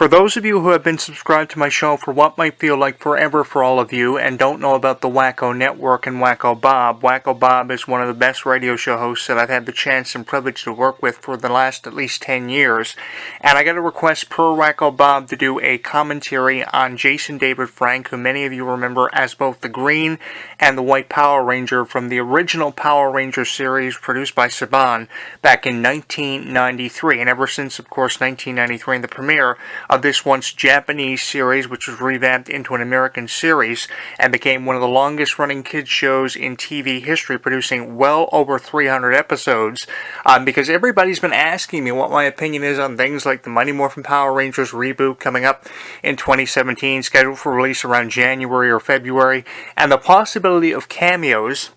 For those of you who have been subscribed to my show for what might feel like forever for all of you and don't know about the Wacko Network and Wacko Bob is one of the best radio show hosts that I've had the chance and privilege to work with for the last at least 10 years. And I got a request per Wacko Bob to do a commentary on Jason David Frank, who many of you remember as both the Green and the White Power Ranger from the original Power Ranger series produced by Saban back in 1993. And ever since, of course, 1993 and the premiere of this once Japanese series, which was revamped into an American series and became one of the longest running kids shows in TV history, producing well over 300 episodes, because everybody's been asking me what my opinion is on things like the Mighty Morphin Power Rangers reboot coming up in 2017, scheduled for release around January or February, and the possibility of cameos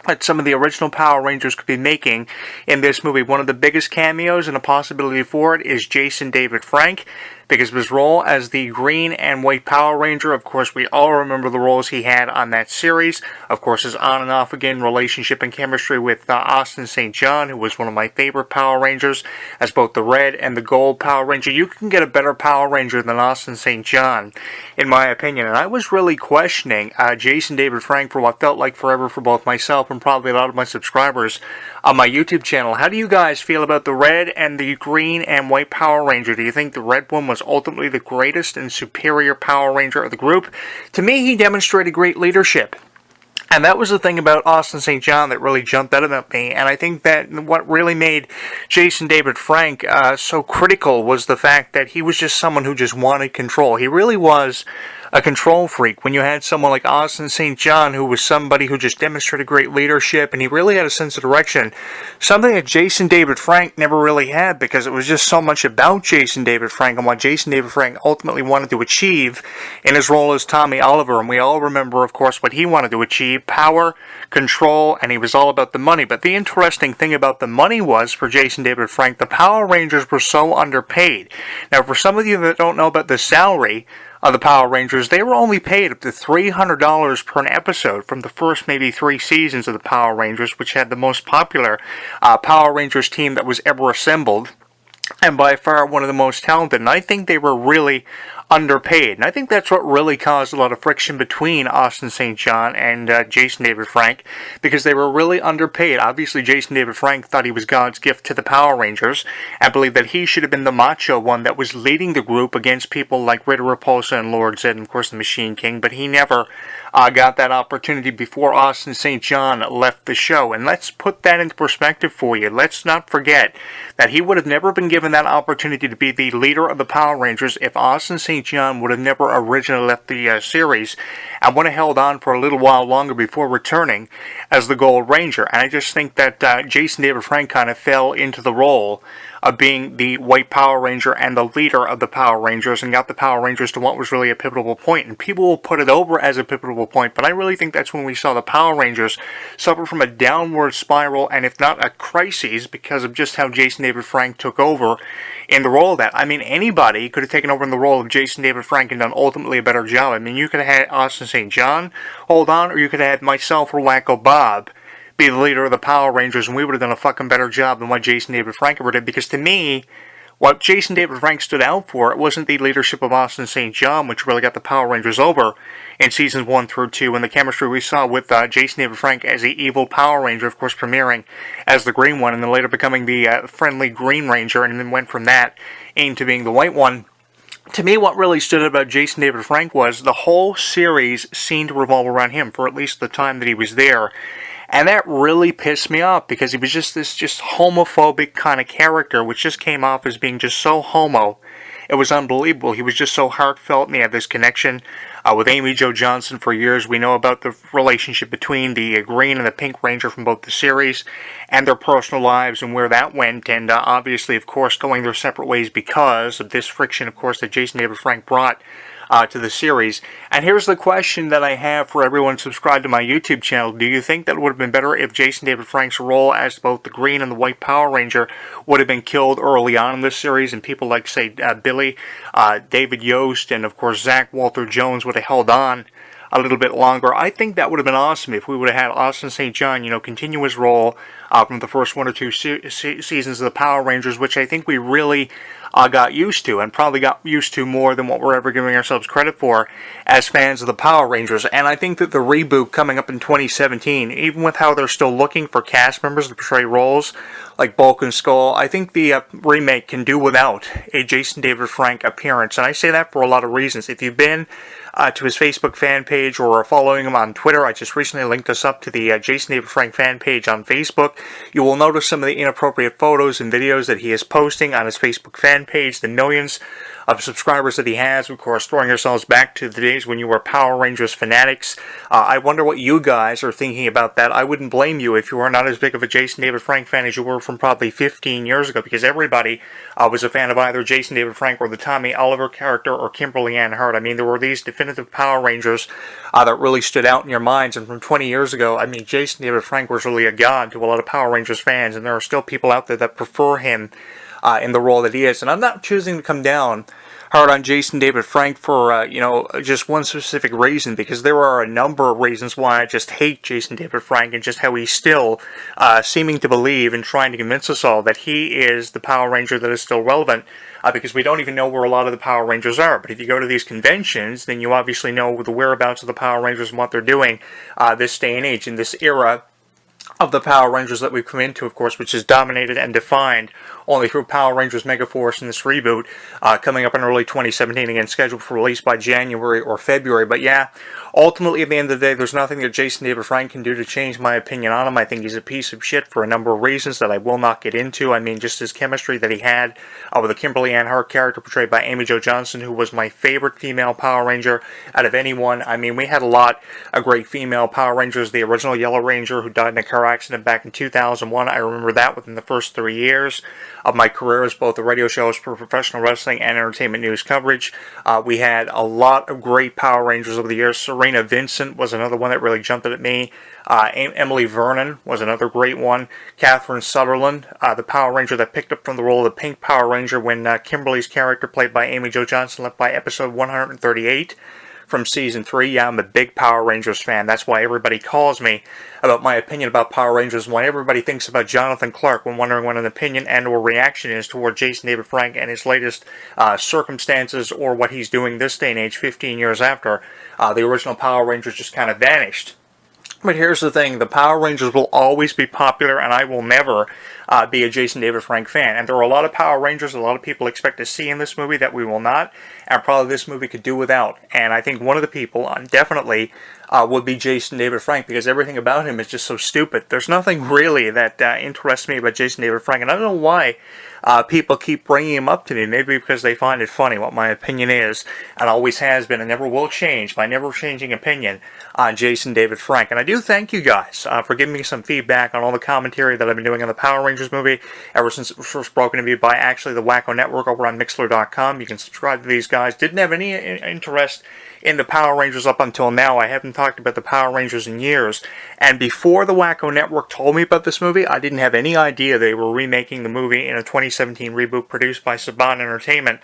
that some of the original Power Rangers could be making in this movie. One of the biggest cameos and a possibility for it is Jason David Frank, because of his role as the Green and White Power Ranger. Of course, we all remember the roles he had on that series. Of course, his on and off again relationship and chemistry with Austin St. John, who was one of my favorite Power Rangers, as both the Red and the Gold Power Ranger. You can get a better Power Ranger than Austin St. John, in my opinion. And I was really questioning Jason David Frank for what felt like forever for both myself and probably a lot of my subscribers on my YouTube channel. How do you guys feel about the Red and the Green and White Power Ranger? Do you think the Red one was ultimately the greatest and superior Power Ranger of the group? To me, he demonstrated great leadership. And that was the thing about Austin St. John that really jumped out at me. And I think that what really made Jason David Frank so critical was the fact that he was just someone who just wanted control. He really was a control freak. When you had someone like Austin St. John, who was somebody who just demonstrated great leadership, and he really had a sense of direction, something that Jason David Frank never really had, because it was just so much about Jason David Frank and what Jason David Frank ultimately wanted to achieve in his role as Tommy Oliver. And we all remember, of course, what he wanted to achieve: power, control, and he was all about the money. But the interesting thing about the money was, for Jason David Frank, the Power Rangers were so underpaid. Now, for some of you that don't know about the salary of the Power Rangers, they were only paid up to $300 per an episode from the first maybe 3 seasons of the Power Rangers, which had the most popular Power Rangers team that was ever assembled, and by far one of the most talented. And I think they were really underpaid. And I think that's what really caused a lot of friction between Austin St. John and Jason David Frank, because they were really underpaid. Obviously, Jason David Frank thought he was God's gift to the Power Rangers, and believed that he should have been the macho one that was leading the group against people like Rita Repulsa and Lord Zed, and of course the Machine King, but he never got that opportunity before Austin St. John left the show. And let's put that into perspective for you. Let's not forget that he would have never been given that opportunity to be the leader of the Power Rangers if Austin St. John would have never originally left the series and would have held on for a little while longer before returning as the Gold Ranger. And I just think that Jason David Frank kind of fell into the role of being the White Power Ranger and the leader of the Power Rangers, and got the Power Rangers to what was really a pivotal point. And people will put it over as a pivotal point, but I really think that's when we saw the Power Rangers suffer from a downward spiral, and if not a crisis, because of just how Jason David Frank took over in the role of that. I mean, anybody could have taken over in the role of Jason David Frank and done ultimately a better job. I mean, you could have had Austin St. John hold on, or you could have had myself or Wacko Bob be the leader of the Power Rangers, and we would have done a fucking better job than what Jason David Frank ever did. Because to me, what Jason David Frank stood out for, it wasn't the leadership of Austin St. John, which really got the Power Rangers over in seasons 1 through 2, and the chemistry we saw with Jason David Frank as the evil Power Ranger, of course premiering as the Green one, and then later becoming the friendly Green Ranger, and then went from that into being the White one. To me, what really stood out about Jason David Frank was the whole series seemed to revolve around him for at least the time that he was there. And that really pissed me off, because he was just this homophobic kind of character, which just came off as being just so homo. It was unbelievable. He was just so heartfelt, and he had this connection with Amy Jo Johnson for years. We know about the relationship between the Green and the Pink Ranger from both the series and their personal lives and where that went. And obviously, of course, going their separate ways because of this friction, of course, that Jason David Frank brought to the series. And here's the question that I have for everyone subscribed to my YouTube channel. Do you think that it would have been better if Jason David Frank's role as both the Green and the White Power Ranger would have been killed early on in this series, and people like, say, Billy, David Yost, and of course Zach Walter Jones would have held on a little bit longer? I think that would have been awesome if we would have had Austin St. John, continue his role from the first 1 or 2 seasons of the Power Rangers, which I think we really got used to, and probably got used to more than what we're ever giving ourselves credit for as fans of the Power Rangers. And I think that the reboot coming up in 2017, even with how they're still looking for cast members to portray roles like Bulk and Skull, I think the remake can do without a Jason David Frank appearance. And I say that for a lot of reasons. If you've been to his Facebook fan page or are following him on Twitter, I just recently linked us up to the Jason David Frank fan page on Facebook. You will notice some of the inappropriate photos and videos that he is posting on his Facebook fan page, the millions of subscribers that he has, of course, throwing ourselves back to the days when you were Power Rangers fanatics. I wonder what you guys are thinking about that. I wouldn't blame you if you are not as big of a Jason David Frank fan as you were from probably 15 years ago, because everybody was a fan of either Jason David Frank or the Tommy Oliver character or Kimberly Ann Hart. I mean, there were these definitive Power Rangers that really stood out in your minds, and from 20 years ago, I mean, Jason David Frank was really a god to a lot of Power Rangers fans, and there are still people out there that prefer him in the role that he is. And I'm not choosing to come down hard on Jason David Frank for, just one specific reason, because there are a number of reasons why I just hate Jason David Frank and just how he's still seeming to believe and trying to convince us all that he is the Power Ranger that is still relevant, because we don't even know where a lot of the Power Rangers are. But if you go to these conventions, then you obviously know the whereabouts of the Power Rangers and what they're doing this day and age, in this era of the Power Rangers that we've come into, of course, which is dominated and defined only through Power Rangers Megaforce in this reboot, coming up in early 2017, again, scheduled for release by January or February. But yeah, ultimately, at the end of the day, there's nothing that Jason David Frank can do to change my opinion on him. I think he's a piece of shit for a number of reasons that I will not get into. I mean, just his chemistry that he had with the Kimberly Ann Hart character portrayed by Amy Jo Johnson, who was my favorite female Power Ranger out of anyone. I mean, we had a lot of great female Power Rangers. The original Yellow Ranger, who died in a car accident back in 2001, I remember that within the first 3 years of my career as both a radio show host for professional wrestling and entertainment news coverage. We had a lot of great Power Rangers over the years. Serena Vincent was another one that really jumped at me. Emily Vernon was another great one. Catherine Sutherland, the Power Ranger that picked up from the role of the Pink Power Ranger when Kimberly's character, played by Amy Jo Johnson, left by episode 138 from season 3. Yeah, I'm a big Power Rangers fan. That's why everybody calls me about my opinion about Power Rangers, and why everybody thinks about Jonathan Clarke when wondering what an opinion and or reaction is toward Jason David Frank and his latest circumstances, or what he's doing this day and age 15 years after the original Power Rangers just kind of vanished. But here's the thing, the Power Rangers will always be popular, and I will never be a Jason David Frank fan. And there are a lot of Power Rangers a lot of people expect to see in this movie that we will not, and probably this movie could do without. And I think one of the people, definitely, would be Jason David Frank, because everything about him is just so stupid. There's nothing really that interests me about Jason David Frank, and I don't know why people keep bringing him up to me. Maybe because they find it funny what my opinion is, and always has been, and never will change, my never-changing opinion on Jason David Frank. And I do thank you guys for giving me some feedback on all the commentary that I've been doing on the Power Rangers movie ever since it was first broken to me by actually the Wacko Network over on Mixlr.com. You can subscribe to these guys. Didn't have any interest in the Power Rangers up until now. I haven't talked about the Power Rangers in years. And before the Wacko Network told me about this movie, I didn't have any idea they were remaking the movie in a 2017 reboot produced by Saban Entertainment.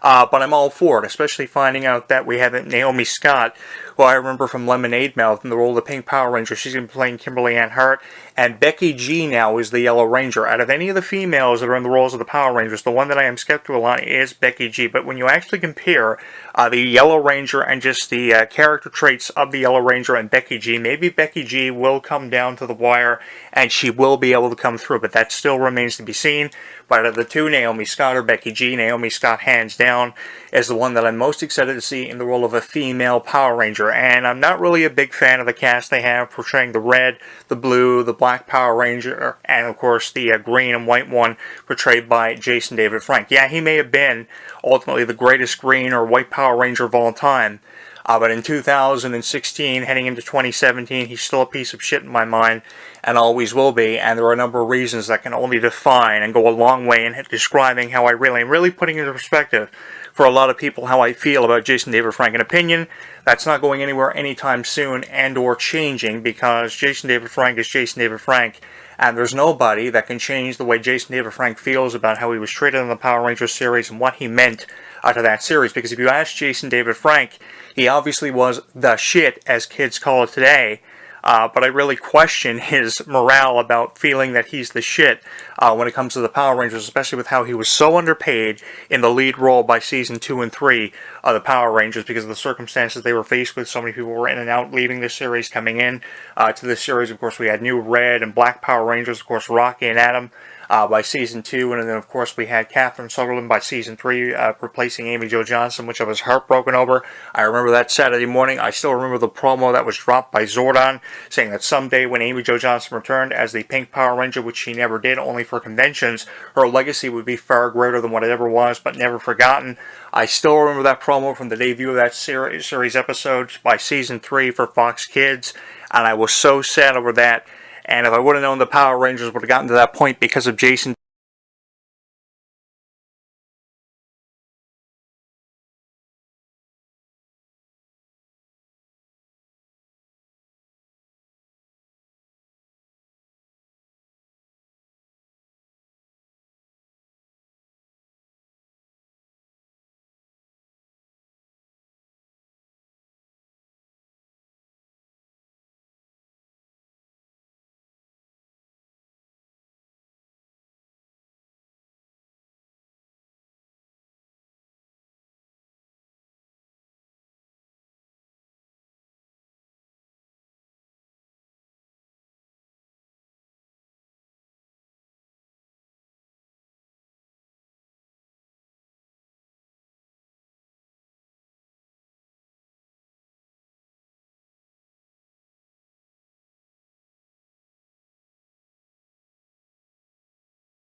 But I'm all for it, especially finding out that we have Naomi Scott, who I remember from Lemonade Mouth in the role of the Pink Power Ranger. She's going to be playing Kimberly Ann Hart. And Becky G now is the Yellow Ranger. Out of any of the females that are in the roles of the Power Rangers, the one that I am skeptical on is Becky G. But when you actually compare the Yellow Ranger and just the character traits of the Yellow Ranger and Becky G, maybe Becky G will come down to the wire and she will be able to come through. But that still remains to be seen. But out of the two, Naomi Scott or Becky G, Naomi Scott, hands down, is the one that I'm most excited to see in the role of a female Power Ranger. And I'm not really a big fan of the cast they have portraying the red, the blue, the black Power Ranger, and of course the green and white one portrayed by Jason David Frank. Yeah, he may have been ultimately the greatest green or white Power Ranger of all time. But in 2016, heading into 2017, he's still a piece of shit in my mind, and always will be, and there are a number of reasons that can only define and go a long way in describing how I really putting into perspective for a lot of people how I feel about Jason David Frank. An opinion that's not going anywhere anytime soon and or changing, because Jason David Frank is Jason David Frank, and there's nobody that can change the way Jason David Frank feels about how he was treated in the Power Rangers series and what he meant to that series. Because if you ask Jason David Frank, he obviously was the shit, as kids call it today, but I really question his morale about feeling that he's the shit when it comes to the Power Rangers, especially with how he was so underpaid in the lead role by season 2 and 3 of the Power Rangers because of the circumstances they were faced with. So many people were in and out, leaving this series, coming in to this series. Of course, we had new Red and Black Power Rangers, of course, Rocky and Adam. By season 2, and then of course we had Catherine Sutherland by season 3 replacing Amy Jo Johnson, which I was heartbroken over. I remember that Saturday morning. I still remember the promo that was dropped by Zordon saying that someday when Amy Jo Johnson returned as the Pink Power Ranger, which she never did, only for conventions, her legacy would be far greater than what it ever was, but never forgotten. I still remember that promo from the debut of that series episode by season 3 for Fox Kids, and I was so sad over that. And if I would have known the Power Rangers would have gotten to that point because of Jason